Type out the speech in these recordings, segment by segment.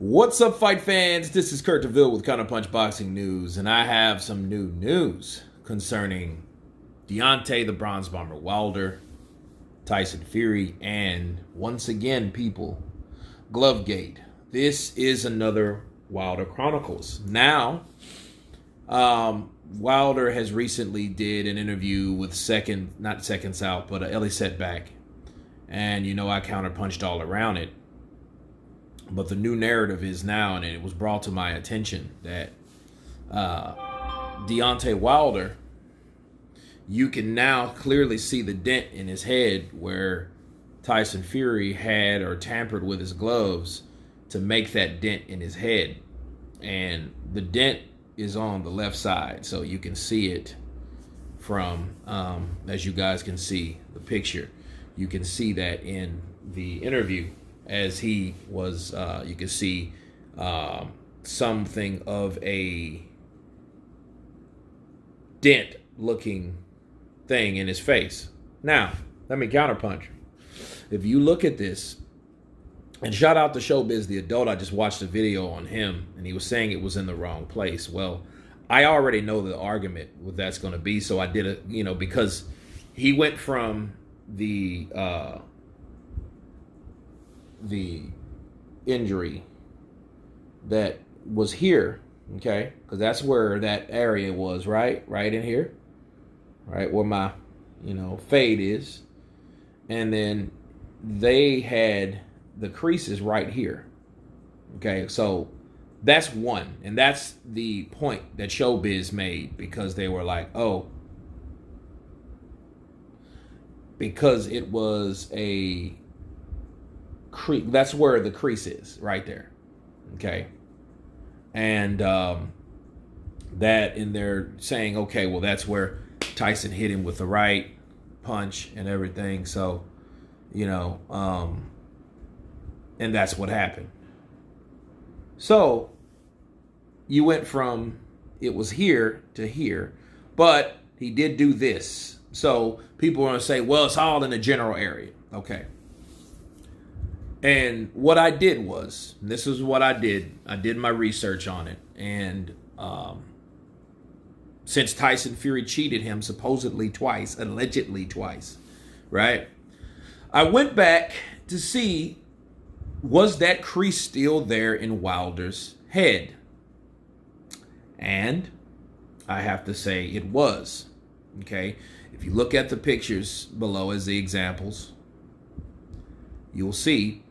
What's up, fight fans? This is Kurt DeVille with Counterpunch Boxing News, and I have some new news concerning Deontay the Bronze Bomber Wilder, Tyson Fury, and once again, people, Glovegate. This is another Wilder Chronicles. Now, Wilder has recently did an interview with not Second South, but Ellie Setback, and I counterpunched all around it. But the new narrative is now, and it was brought to my attention, that Deontay Wilder, you can now clearly see the dent in his head where Tyson Fury had or tampered with his gloves to make that dent in his head. And the dent is on the left side, so you can see it from, as you guys can see the picture, you can see that in the interview. As he was, you can see something of a dent-looking thing in his face. Now, let me counterpunch. If you look at this, and shout out to Showbiz the Adult, I just watched a video on him, and he was saying it was in the wrong place. Well, I already know the argument what that's going to be, so I did it, because he went from the injury that was here, okay, because that's where that area was, right in here, right where my fade is, and then they had the creases right here, okay. So that's one, and that's the point that Showbiz made, because they were like, oh, because it was a crease, that's where the crease is, right there, okay. And that, and they're saying, okay, well, that's where Tyson hit him with the right punch and everything, so and that's what happened. So you went from it was here to here, but he did do this, so people are going to say, well, it's all in the general area, okay. And what I did was, this is what I did my research on it. And since Tyson Fury cheated him allegedly twice, right? I went back to see, was that crease still there in Wilder's head? And I have to say it was, okay? If you look at the pictures below as the examples, you'll see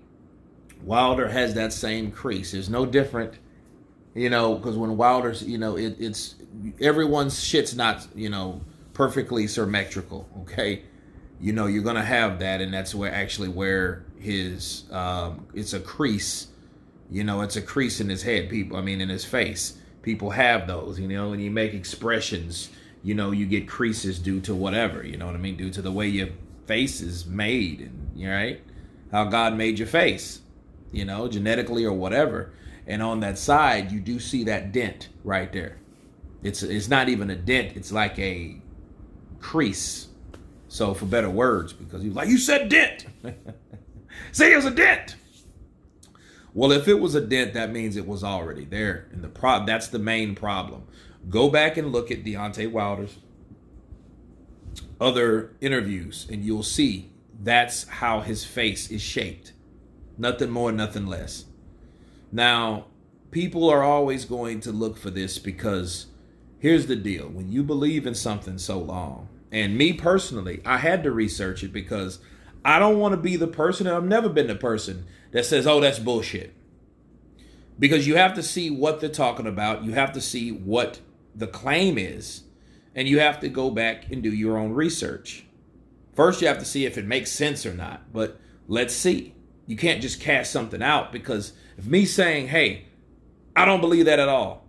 Wilder has that same crease. There's no different, because when Wilder's, it's everyone's shit's not, perfectly symmetrical, okay? You're going to have that, and that's where his, it's a crease, it's a crease in his head, in his face. People have those, when you make expressions, you get creases due to whatever, due to the way your face is made, and right? How God made your face, genetically or whatever. And on that side, you do see that dent right there. It's not even a dent. It's like a crease. So for better words, because you said dent. Say it was a dent. Well, if it was a dent, that means it was already there. And that's the main problem. Go back and look at Deontay Wilder's other interviews, and you'll see that's how his face is shaped. Nothing more, nothing less. Now, people are always going to look for this, because here's the deal. When you believe in something so long, and me personally, I had to research it, because I don't want to be the person, and I've never been the person that says, oh, that's bullshit. Because you have to see what they're talking about. You have to see what the claim is, and you have to go back and do your own research. First, you have to see if it makes sense or not, but let's see. You can't just cast something out, because if me saying, hey, I don't believe that at all,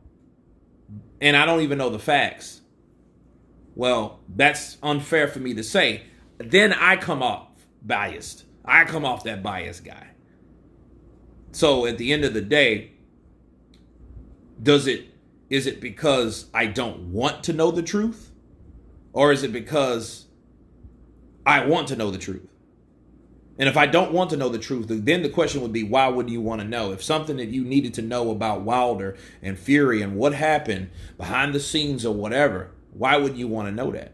and I don't even know the facts, well, that's unfair for me to say. Then I come off biased. I come off that biased guy. So at the end of the day, is it because I don't want to know the truth? Or is it because I want to know the truth? And if I don't want to know the truth, then the question would be, why would you want to know? If something that you needed to know about Wilder and Fury and what happened behind the scenes or whatever, why would you want to know that?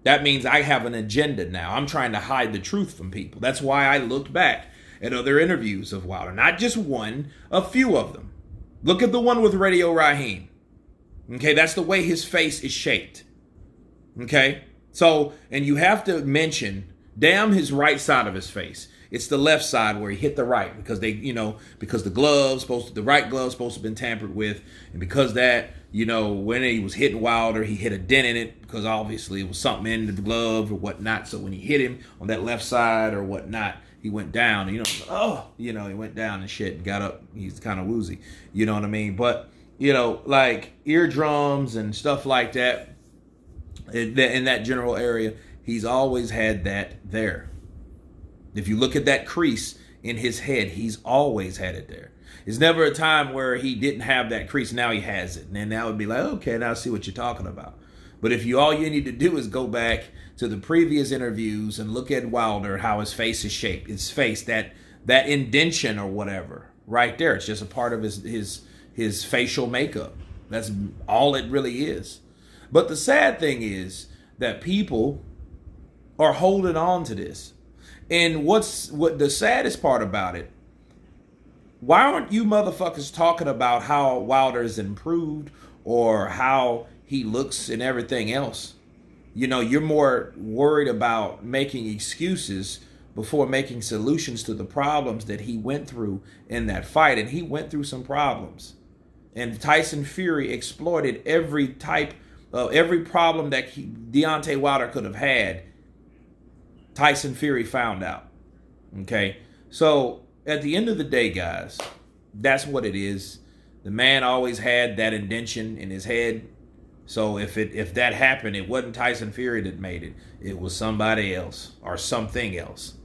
That means I have an agenda now. I'm trying to hide the truth from people. That's why I looked back at other interviews of Wilder. Not just one, a few of them. Look at the one with Radio Raheem. Okay, that's the way his face is shaped. Okay? So, and you have to mention, damn his right side of his face. It's the left side where he hit the right because because the right glove's supposed to have been tampered with. And because that, when he was hitting Wilder, he hit a dent in it because obviously it was something in the glove or whatnot. So when he hit him on that left side or whatnot, he went down. He went down and shit and got up. He's kind of woozy. You know what I mean? But, like eardrums and stuff like that, in that general area, he's always had that there. If you look at that crease in his head, he's always had it there. There's never a time where he didn't have that crease. Now he has it. And then that would be like, okay, now I see what you're talking about. But if all you need to do is go back to the previous interviews and look at Wilder, how his face is shaped. His face, that indentation or whatever, right there. It's just a part of his facial makeup. That's all it really is. But the sad thing is that people are holding on to this. And what the saddest part about it, why aren't you motherfuckers talking about how Wilder's improved or how he looks and everything else? You're more worried about making excuses before making solutions to the problems that he went through in that fight. And he went through some problems. And Tyson Fury exploited every problem that Deontay Wilder could have had. Tyson Fury found out. Okay? So, at the end of the day, guys, that's what it is. The man always had that indentation in his head. So, if that happened, it wasn't Tyson Fury that made it. It was somebody else or something else.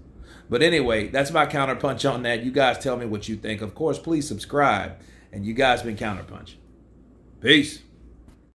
But anyway, that's my counterpunch on that. You guys tell me what you think. Of course, please subscribe. And you guys been Counterpunch. Peace.